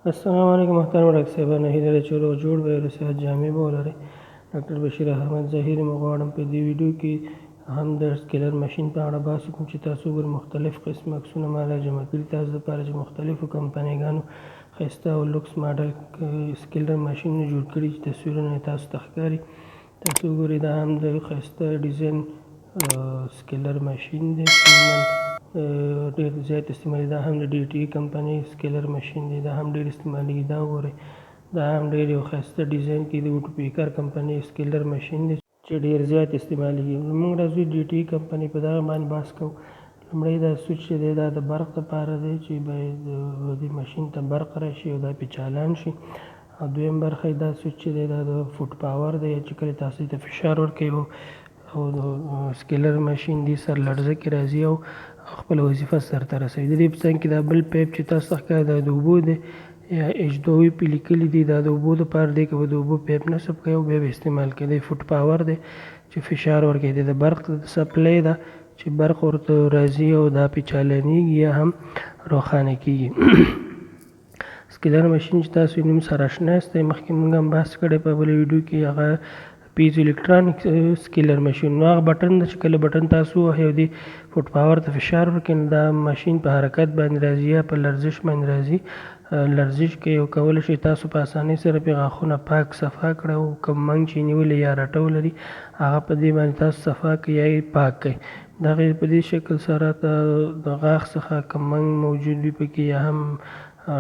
السلام علیکم محترم ډاکټر صاحبانو، هیله ده چې روغ جوړ به یې، د صحت جامې به ولرئ. ډاکټر بشیر احمد ظهیر مو غواړم په دې ویډیو کې هم د سکیلر ماشین په اړه بحث وکړم چې تاسو ګورئ مختلف قسم عکسونه ما را جمع کړي تاسو دپاره چې مختلفو کمپنیګانو ښایسته او لوکس ماډل سکیلر ماشینونه جوړ کړي چې تصویرونه یې تاسو ته ښکاري. تاسو وګورئ دا هم د ښایسته ډیزاین سکیلر ماشین دی چې ډېر زیات استعمالي. دا هم د ډي ټي کمپنۍ سکیلر ماشین دی، دا هم ډېر استعمالېږي. دا وګورئ دا هم ډېر یو ښایسته ډیزاین کې د اوټو پیکر کمپنۍ سکیلر ماشین دی چې ډېر زیات استعمالېږي. موږ راځو ډي ټي کمپنۍ په دغه باندې بحث کوو. لومړی دا سوچ چې دی دا د برق دپاره دی چې باید دې ماشین ته برق راشي او دا پرې چالان شي. او دویم برخه دا سوچ چې دی دا د فوټ پاور دی چې کله تاسو ته فشار ورکوي او سکیلر ماشین دې سر لړزه کې راځي او خپله وظیفه سرته رسوي. د دې په څنګ کې دا بل پیپ چې تاسو ته ښکاري دا د اوبو دی یا H2O پې لیکلي دي، دا د اوبو دپاره دی. که به د اوبو پیپ نصب کوئ او بیا به استعمال کوئ. دی فوټ پاور دی چې فشار ورکوي. دی د برق سپلای ده چې برق ورته راځي او دا پې چالانېږي یا هم روښانه کېږي. سکیلر ماشین چې تاسو یې نوم سره اشنا یاستئ، مخکې موږ هم بحث کړی په بله ویډیو کې، هغه پیزو الکترانیک سکیلر ماشین. نو هغه بټن ده چې کله بټن تاسو ووهئ او دې فوټ پاور ته فشار ورکړئ نو دا ماشین په حرکت باندې راځي یا په لرزش باندې راځي. لرزش کوي او کولی شئ تاسو په اسانۍ سره پرې غاښونه پاک صفا کړئ او کوم منګ چې نیولي یا رټه ولري هغه په دې باندې تاسو صفا کړئ یا یې پاک کړئ. دغې په دې شکل سره د غاښ څخه کوم منګ موجود وي پکې یا هم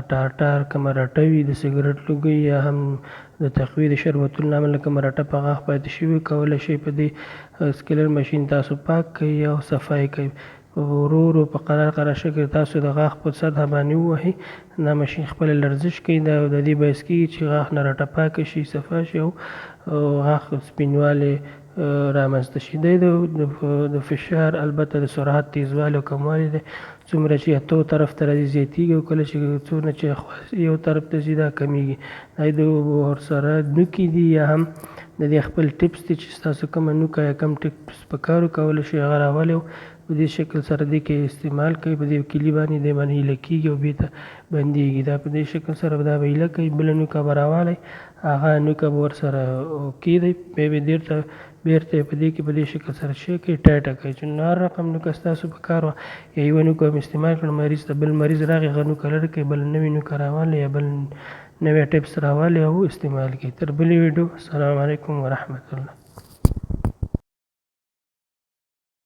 ټاټار کومه رټه وي د سګرټ لوګی یا هم د تقوی د شربتونو له امله کومه رټه په غاښ پاتې شوې کولی شئ په دې سکیلر ماشین تاسو پاک کړئ او صفا یې کړئ. ورو ورو په قرار شکل تاسو د غاښ په سطحه باندې ووهئ. دا ماشین خپله لرزش کوي. دا د دې باعث کېږي چې غاښ نه رټه پاکه شي، صفا شي او غاښ سپینوالی رامنځته شي. دی د فشار البته د سرعت تیزوالی او کموالی دی. څومره چې اتو طرف ته راځي زیاتېږي او کله چې څونه چې یو طرف ته ځي دا کمیږي. دا د ورسره نوکي دي یا هم د دې خپل ټپس دي چې ستاسو کومه نوکه یا کوم ټپس په کار کولی شئ هغه راولئ او په دې شکل سره دې کې استعمال کوئ. په دې کلي باندې دې باندې هیله کېږي او بېرته بندېږي. دا په دې شکل سره دا به هیله کوي. بله نوکه به راوالی، هغه نوکه به ورسره کېږدئ، بیا به بېرته یې په دې کې په دې شکل سره څه کوئ ټایټه کوئ. چې نو هر رقم نوکه ستاسو په کار وه یا یوه نوکه هم استعمال کړه مریض ته، بل مریض راغی هغه نوکه لرې کړئ، بله نوې نوکه راوالی یا بل نوی ټپس راوالی او استعمال کړئ. تر بلې ویډیو السلام علیکم ورحمة الله.